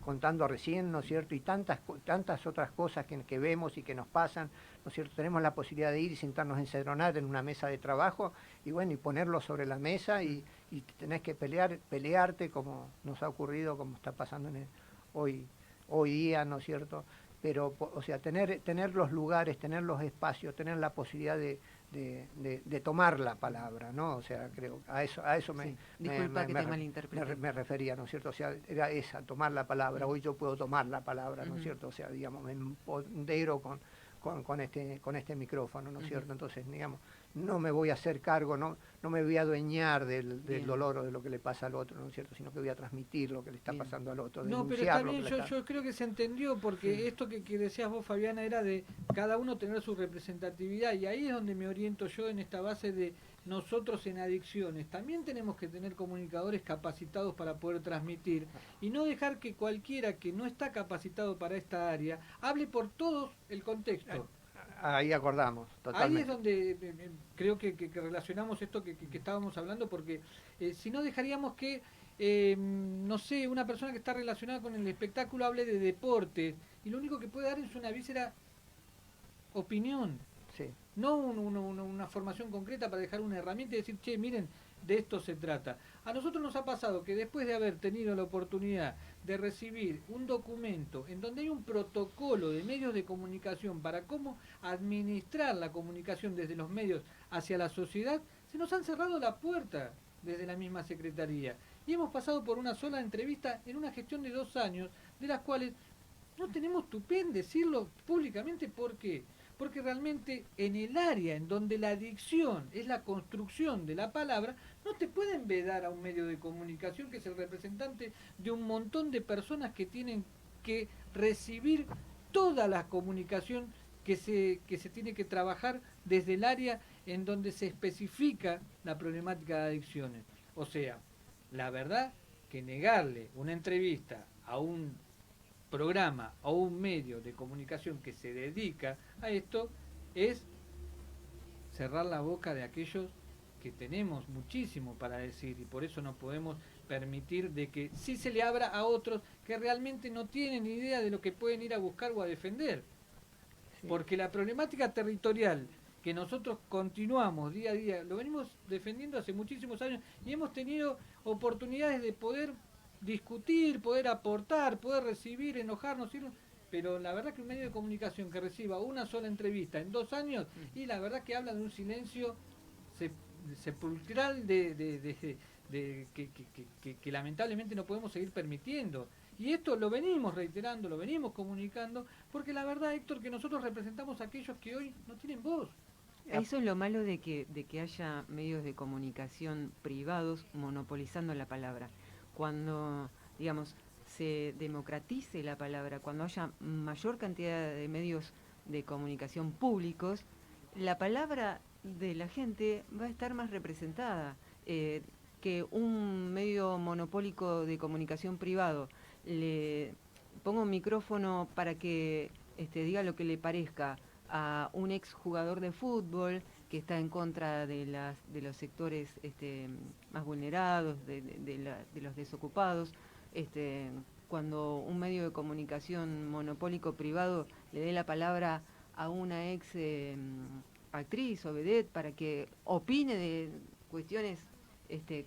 contando recién, ¿no es cierto? Y tantas otras cosas que vemos y que nos pasan, ¿no es cierto? Tenemos la posibilidad de ir y sentarnos en cedronar en una mesa de trabajo y bueno, y ponerlo sobre la mesa y tenés que pelearte como nos ha ocurrido, como está pasando hoy día, ¿no es cierto? Pero, o sea, tener los lugares, tener los espacios, tener la posibilidad de tomar la palabra, ¿no? O sea, creo, a eso me refería, ¿no es cierto? O sea, era esa, tomar la palabra. Hoy yo puedo tomar la palabra, ¿no es cierto? O sea, digamos, me empodero con este micrófono, ¿no es cierto? Entonces, digamos, no me voy a hacer cargo, no me voy a adueñar del dolor o de lo que le pasa al otro, ¿no es cierto? Sino que voy a transmitir lo que le está pasando al otro. No, pero también yo creo que se entendió, porque esto que decías vos, Fabiana, era de cada uno tener su representatividad, y ahí es donde me oriento yo en esta base de nosotros en adicciones. También tenemos que tener comunicadores capacitados para poder transmitir, y no dejar que cualquiera que no está capacitado para esta área hable por todo el contexto. Ahí acordamos, totalmente. Ahí es donde creo que relacionamos esto que estábamos hablando, porque si no dejaríamos que, no sé, una persona que está relacionada con el espectáculo hable de deporte, y lo único que puede dar es una víscera opinión, no una formación concreta para dejar una herramienta y decir, che, miren, de esto se trata. A nosotros nos ha pasado que después de haber tenido la oportunidad de recibir un documento en donde hay un protocolo de medios de comunicación para cómo administrar la comunicación desde los medios hacia la sociedad, se nos han cerrado la puerta desde la misma Secretaría. Y hemos pasado por una sola entrevista en una gestión de 2 años, de las cuales no tenemos tupé en decirlo públicamente. ¿Por qué? Porque realmente en el área en donde la dicción es la construcción de la palabra, no te pueden vedar a un medio de comunicación que es el representante de un montón de personas que tienen que recibir toda la comunicación que se tiene que trabajar desde el área en donde se especifica la problemática de adicciones. O sea, la verdad que negarle una entrevista a un programa o un medio de comunicación que se dedica a esto es cerrar la boca de aquellos que tenemos muchísimo para decir, y por eso no podemos permitir de que sí se le abra a otros que realmente no tienen idea de lo que pueden ir a buscar o a defender. Porque la problemática territorial que nosotros continuamos día a día, lo venimos defendiendo hace muchísimos años y hemos tenido oportunidades de poder discutir, poder aportar, poder recibir, enojarnos, irnos, pero la verdad que un medio de comunicación que reciba una sola entrevista en 2 años, y la verdad que habla de un silencio sepulcral que lamentablemente no podemos seguir permitiendo. Y esto lo venimos reiterando, lo venimos comunicando, porque la verdad, Héctor, que nosotros representamos a aquellos que hoy no tienen voz. Eso es lo malo de que haya medios de comunicación privados monopolizando la palabra. Cuando, digamos, se democratice la palabra, cuando haya mayor cantidad de medios de comunicación públicos, la palabra de la gente va a estar más representada. Que un medio monopólico de comunicación privado le ponga un micrófono para que diga lo que le parezca a un ex jugador de fútbol que está en contra de los sectores más vulnerados, de los desocupados, cuando un medio de comunicación monopólico privado le dé la palabra a una ex actriz o vedette para que opine de cuestiones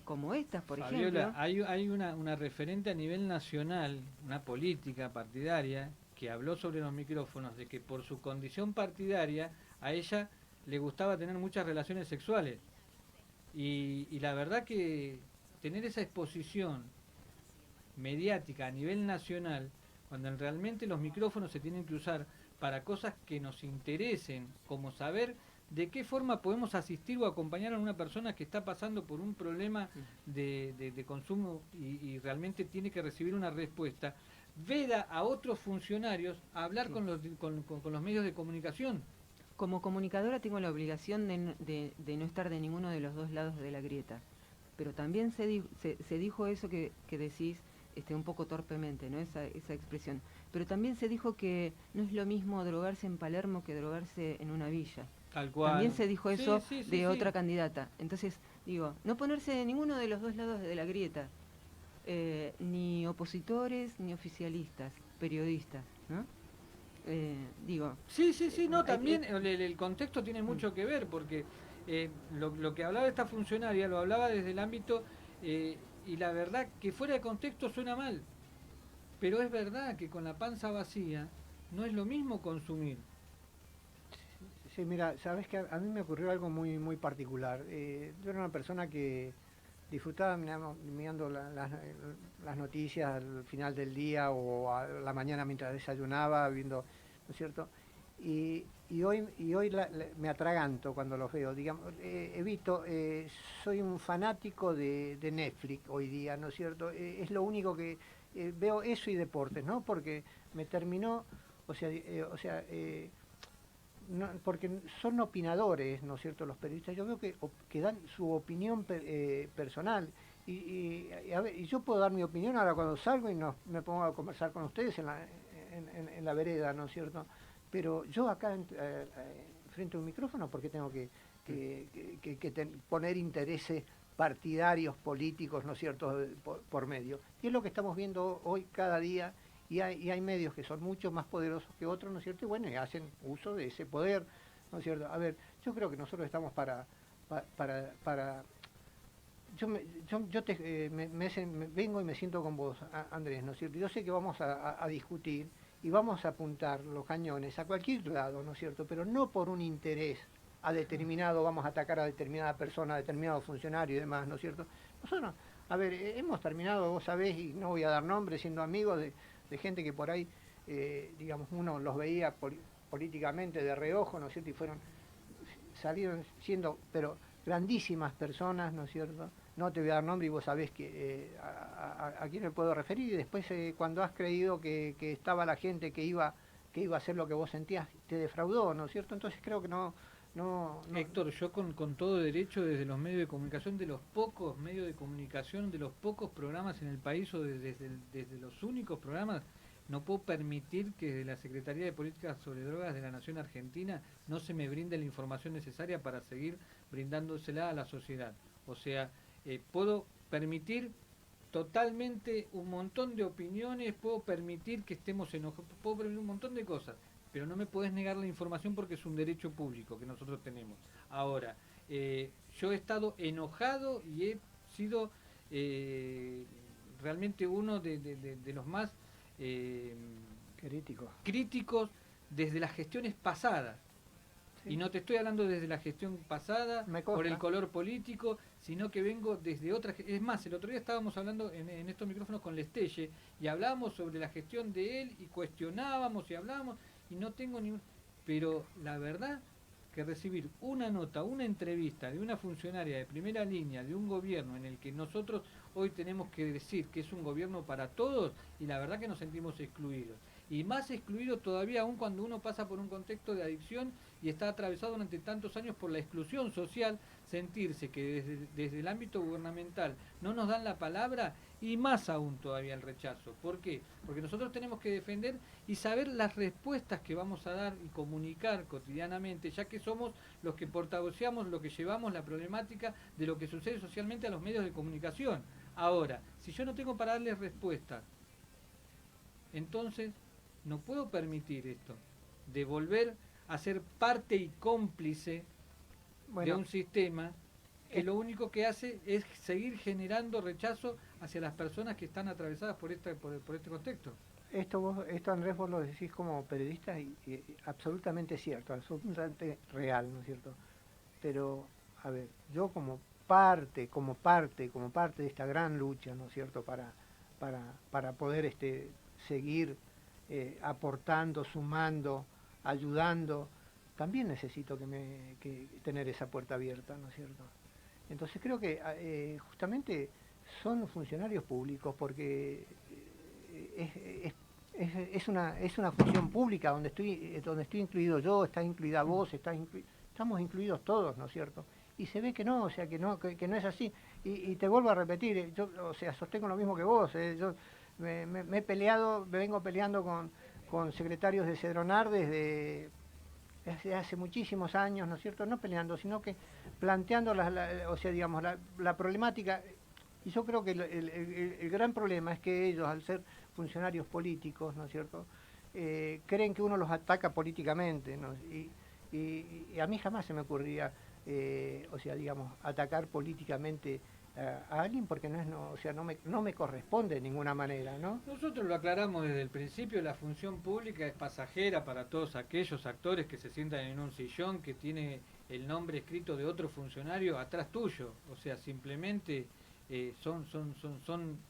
como estas, por Fabiola, ejemplo. hay una referente a nivel nacional, una política partidaria, que habló sobre los micrófonos de que por su condición partidaria a ella le gustaba tener muchas relaciones sexuales. Y la verdad que tener esa exposición mediática a nivel nacional, cuando realmente los micrófonos se tienen que usar para cosas que nos interesen, como saber de qué forma podemos asistir o acompañar a una persona que está pasando por un problema de consumo y realmente tiene que recibir una respuesta, veda a otros funcionarios a hablar con los medios de comunicación. Como comunicadora tengo la obligación de no estar de ninguno de los dos lados de la grieta, pero también se dijo eso que decís un poco torpemente, ¿no? Esa expresión, pero también se dijo que no es lo mismo drogarse en Palermo que drogarse en una villa. Tal cual. También se dijo eso sí, otra candidata. Entonces, digo, no ponerse de ninguno de los dos lados de la grieta, ni opositores ni oficialistas, periodistas, ¿no? Digo. Sí, no, también el contexto tiene mucho que ver, porque lo que hablaba esta funcionaria lo hablaba desde el ámbito, y la verdad que fuera de contexto suena mal, pero es verdad que con la panza vacía no es lo mismo consumir. Sí, mira, sabes que a mí me ocurrió algo muy muy particular. Yo era una persona que disfrutaba mirando las noticias al final del día o a la mañana mientras desayunaba, viendo, ¿no es cierto? Y hoy me atraganto cuando los veo, digamos, evito, soy un fanático de Netflix hoy día, ¿no es cierto? Es lo único que veo, eso y deportes, ¿no? Porque me terminó, no, porque son opinadores, ¿no es cierto?, los periodistas. Yo veo que dan su opinión personal y yo puedo dar mi opinión ahora cuando salgo y me pongo a conversar con ustedes en la vereda, ¿no es cierto? Pero yo acá frente a un micrófono, ¿por qué tengo que poner intereses partidarios, políticos, ¿no es cierto?, por medio? Y es lo que estamos viendo hoy cada día. Y hay medios que son mucho más poderosos que otros, ¿no es cierto? Y bueno, y hacen uso de ese poder, ¿no es cierto? A ver, yo creo que nosotros estamos para yo vengo y me siento con vos, Andrés, ¿no es cierto? Yo sé que vamos a discutir y vamos a apuntar los cañones a cualquier lado, ¿no es cierto? Pero no por un interés a determinado, vamos a atacar a determinada persona, a determinado funcionario y demás, ¿no es cierto? Nosotros, a ver, hemos terminado, vos sabés, y no voy a dar nombres, siendo amigos de gente que por ahí, digamos, uno los veía políticamente de reojo, ¿no es cierto? Y salieron siendo, pero grandísimas personas, ¿no es cierto? No te voy a dar nombre y vos sabés que a quién me puedo referir, y después cuando has creído que estaba la gente que iba a hacer lo que vos sentías, te defraudó, ¿no es cierto? Entonces creo que no. Héctor, yo con todo derecho, desde los medios de comunicación, de los pocos medios de comunicación, de los pocos programas en el país o desde los únicos programas, no puedo permitir que desde la Secretaría de Políticas sobre Drogas de la Nación Argentina no se me brinde la información necesaria para seguir brindándosela a la sociedad. O sea, puedo permitir totalmente un montón de opiniones, puedo permitir que estemos enojados, puedo permitir un montón de cosas, pero no me podés negar la información porque es un derecho público que nosotros tenemos. Ahora, yo he estado enojado y he sido realmente uno de los más críticos desde las gestiones pasadas. Sí. Y no te estoy hablando desde la gestión pasada, Me consta. por el color político, sino que vengo desde otra... Es más, el otro día estábamos hablando en estos micrófonos con Lestelle y hablábamos sobre la gestión de él y cuestionábamos y hablábamos y no tengo ni... Pero la verdad que recibir una nota, una entrevista de una funcionaria de primera línea de un gobierno en el que nosotros hoy tenemos que decir que es un gobierno para todos, y la verdad que nos sentimos excluidos. Y más excluidos todavía aún cuando uno pasa por un contexto de adicción y está atravesado durante tantos años por la exclusión social, sentirse que desde el ámbito gubernamental no nos dan la palabra, y más aún todavía el rechazo. ¿Por qué? Porque nosotros tenemos que defender y saber las respuestas que vamos a dar y comunicar cotidianamente, ya que somos los que portavoceamos, lo que llevamos la problemática de lo que sucede socialmente a los medios de comunicación. Ahora, si yo no tengo para darles respuesta, entonces no puedo permitir esto, de volver a ser parte y cómplice de un sistema que lo único que hace es seguir generando rechazo hacia las personas que están atravesadas por este contexto. Esto Andrés, vos lo decís como periodista y absolutamente cierto, absolutamente real, ¿no es cierto? Pero, a ver, yo como parte de esta gran lucha, ¿no es cierto?, para poder seguir aportando, sumando, ayudando, también necesito que tener esa puerta abierta, ¿no es cierto? Entonces creo que justamente son funcionarios públicos porque es una función pública donde estoy incluido yo, está incluida vos, estamos incluidos todos, ¿no es cierto? Y se ve que no, o sea, que no es así. Y te vuelvo a repetir, yo, o sea, sostengo lo mismo que vos. Yo me vengo peleando con secretarios de Cedronar desde hace muchísimos años, ¿no es cierto? No peleando, sino que planteando la problemática. Y yo creo que el gran problema es que ellos, al ser funcionarios políticos, ¿no es cierto?, creen que uno los ataca políticamente, ¿no? Y a mí jamás se me ocurría, atacar políticamente a alguien porque no me corresponde de ninguna manera, ¿no? Nosotros lo aclaramos desde el principio, la función pública es pasajera para todos aquellos actores que se sientan en un sillón que tiene el nombre escrito de otro funcionario atrás tuyo, o sea, simplemente son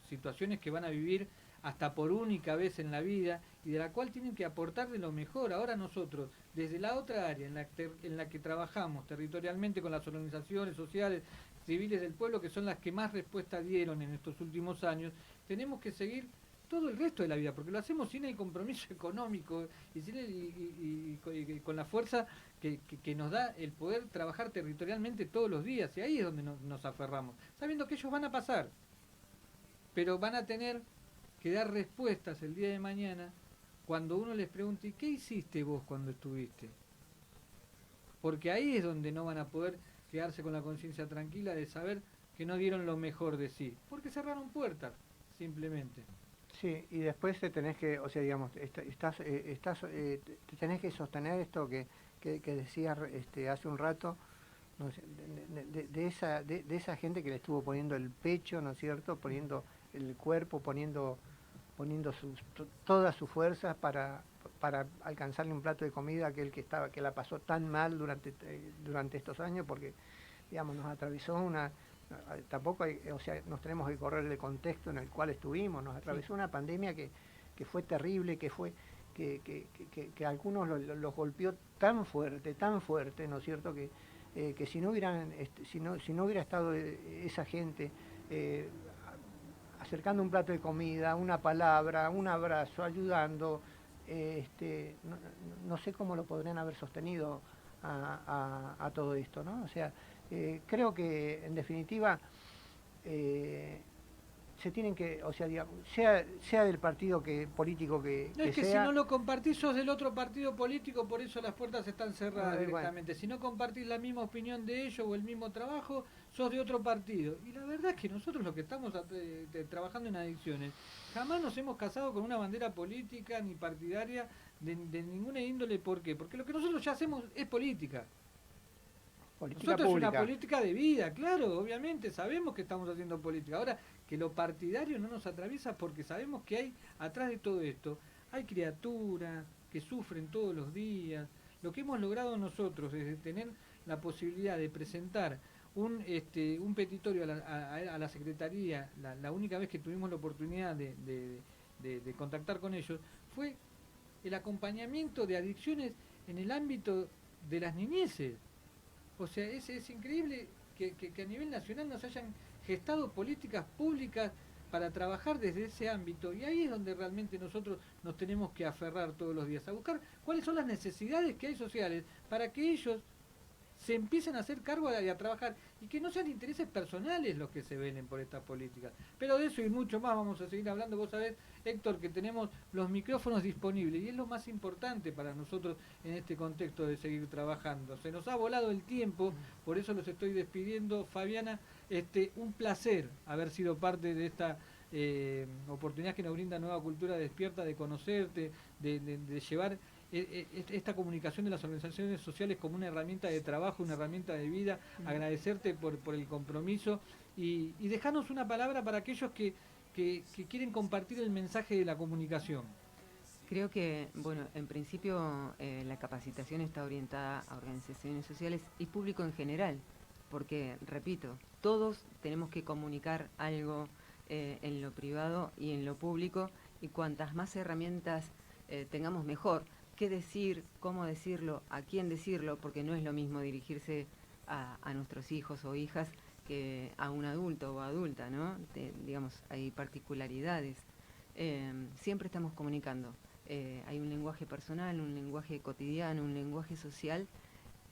situaciones que van a vivir hasta por única vez en la vida y de la cual tienen que aportar de lo mejor. Ahora nosotros, desde la otra área en la que trabajamos territorialmente con las organizaciones sociales, civiles del pueblo, que son las que más respuesta dieron en estos últimos años, tenemos que seguir todo el resto de la vida, porque lo hacemos sin el compromiso económico y con la fuerza que nos da el poder trabajar territorialmente todos los días, y ahí es donde nos aferramos, sabiendo que ellos van a pasar, pero van a tener que dar respuestas el día de mañana cuando uno les pregunte, ¿qué hiciste vos cuando estuviste? Porque ahí es donde no van a poder quedarse con la conciencia tranquila de saber que no dieron lo mejor de sí, porque cerraron puertas, simplemente. Sí, y después te tenés que, o sea, digamos, te tenés que sostener esto que decías hace un rato, no sé, de esa gente que le estuvo poniendo el pecho, ¿no es cierto?, poniendo el cuerpo, poniendo todas sus fuerzas para alcanzarle un plato de comida a aquel que la pasó tan mal durante estos años, porque, digamos, nos atravesó tampoco nos tenemos que correr del contexto en el cual estuvimos, nos atravesó una pandemia que fue terrible, que a algunos los golpeó tan fuerte, ¿no es cierto?, que si no hubiera estado esa gente acercando un plato de comida, una palabra, un abrazo, ayudando, no sé cómo lo podrían haber sostenido a todo esto, ¿no? O sea, creo que en definitiva se tienen que, o sea, digamos, sea del partido político que no, es que sea. Si no lo compartís sos del otro partido político, por eso las puertas están cerradas directamente. Bueno. Si no compartís la misma opinión de ellos o el mismo trabajo, sos de otro partido. Y la verdad es que nosotros los que estamos trabajando en adicciones, jamás nos hemos casado con una bandera política ni partidaria de ninguna índole. ¿Por qué? Porque lo que nosotros ya hacemos es política. Nosotros pública. Es una política de vida, claro, obviamente, sabemos que estamos haciendo política. Ahora, que lo partidario no nos atraviesa porque sabemos que hay, atrás de todo esto, hay criaturas que sufren todos los días. Lo que hemos logrado nosotros es tener la posibilidad de presentar un petitorio a la Secretaría, la única vez que tuvimos la oportunidad de contactar con ellos, fue el acompañamiento de adicciones en el ámbito de las niñeces. O sea, es increíble que a nivel nacional nos hayan gestado políticas públicas para trabajar desde ese ámbito, y ahí es donde realmente nosotros nos tenemos que aferrar todos los días, a buscar cuáles son las necesidades que hay sociales para que ellos se empiecen a hacer cargo y a trabajar, y que no sean intereses personales los que se velen por estas políticas. Pero de eso y mucho más vamos a seguir hablando. Vos sabés, Héctor, que tenemos los micrófonos disponibles, y es lo más importante para nosotros en este contexto de seguir trabajando. Se nos ha volado el tiempo, por eso los estoy despidiendo. Fabiana, un placer haber sido parte de esta oportunidad que nos brinda Nueva Cultura Despierta, de conocerte, de llevar esta comunicación de las organizaciones sociales como una herramienta de trabajo, una herramienta de vida. Agradecerte por el compromiso y dejarnos una palabra para aquellos que quieren compartir el mensaje de la comunicación. Creo que, bueno, en principio la capacitación está orientada a organizaciones sociales y público en general, porque, repito, todos tenemos que comunicar algo en lo privado y en lo público, y cuantas más herramientas tengamos mejor. Qué decir, cómo decirlo, a quién decirlo, porque no es lo mismo dirigirse a nuestros hijos o hijas que a un adulto o adulta, ¿no? Digamos, hay particularidades. Siempre estamos comunicando. Hay un lenguaje personal, un lenguaje cotidiano, un lenguaje social,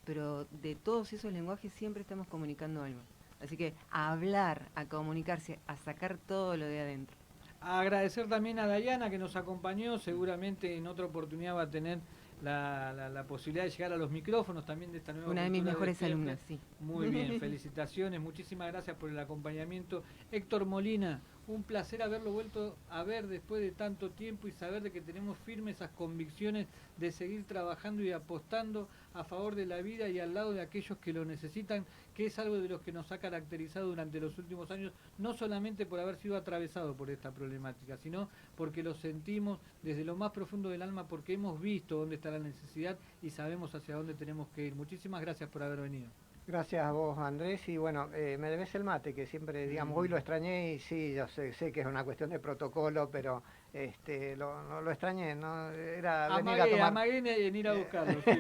pero de todos esos lenguajes siempre estamos comunicando algo. Así que a hablar, a comunicarse, a sacar todo lo de adentro. Agradecer también a Dayana, que nos acompañó. Seguramente en otra oportunidad va a tener la posibilidad de llegar a los micrófonos también de esta nueva Una de mis Cultura mejores Despierta. alumnas, sí. Muy bien, felicitaciones, muchísimas gracias por el acompañamiento. Héctor Molina, un placer haberlo vuelto a ver después de tanto tiempo y saber de que tenemos firmes esas convicciones de seguir trabajando y apostando a favor de la vida y al lado de aquellos que lo necesitan, que es algo de lo que nos ha caracterizado durante los últimos años, no solamente por haber sido atravesado por esta problemática, sino porque lo sentimos desde lo más profundo del alma, porque hemos visto dónde está la necesidad y sabemos hacia dónde tenemos que ir. Muchísimas gracias por haber venido. Gracias a vos, Andrés, y bueno, me debes el mate, que siempre, digamos, hoy lo extrañé, y sí, yo sé que es una cuestión de protocolo, pero lo extrañé, ¿no? Era venir a tomar... Amagué en ir a buscarlo, sí.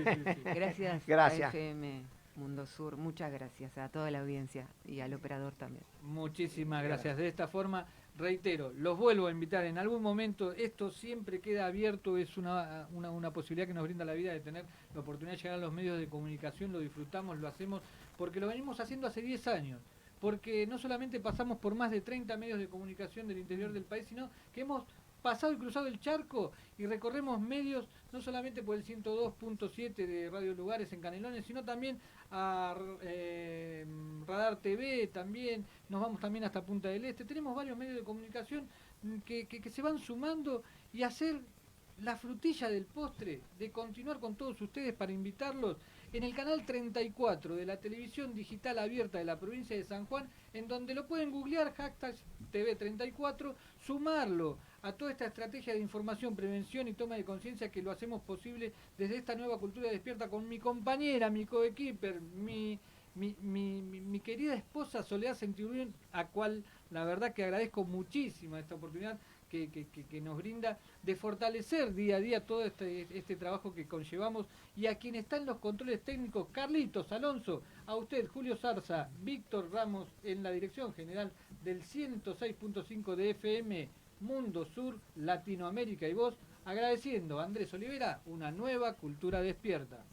Gracias. A FM Mundo Sur, muchas gracias a toda la audiencia y al operador también. Muchísimas gracias. De esta forma, reitero, los vuelvo a invitar en algún momento. Esto siempre queda abierto, es una posibilidad que nos brinda la vida de tener la oportunidad de llegar a los medios de comunicación. Lo disfrutamos, lo hacemos porque lo venimos haciendo hace 10 años. Porque no solamente pasamos por más de 30 medios de comunicación del interior del país, sino que hemos pasado y cruzado el charco y recorremos medios no solamente por el 102.7 de Radio Lugares en Canelones, sino también a Radar TV, también nos vamos también hasta Punta del Este. Tenemos varios medios de comunicación que se van sumando, y hacer la frutilla del postre de continuar con todos ustedes para invitarlos en el canal 34 de la televisión digital abierta de la provincia de San Juan, en donde lo pueden googlear, #TV34, sumarlo a toda esta estrategia de información, prevención y toma de conciencia que lo hacemos posible desde esta Nueva Cultura Despierta con mi compañera, mi coequiper, mi querida esposa Soledad Centurión, a cual la verdad que agradezco muchísimo esta oportunidad que nos brinda de fortalecer día a día todo este trabajo que conllevamos, y a quien está en los controles técnicos, Carlitos Alonso, a usted, Julio Zarza, Víctor Ramos en la dirección general del 106.5 de FM Mundo Sur, Latinoamérica y Voz, agradeciendo a Andrés Olivera, una Nueva Cultura Despierta.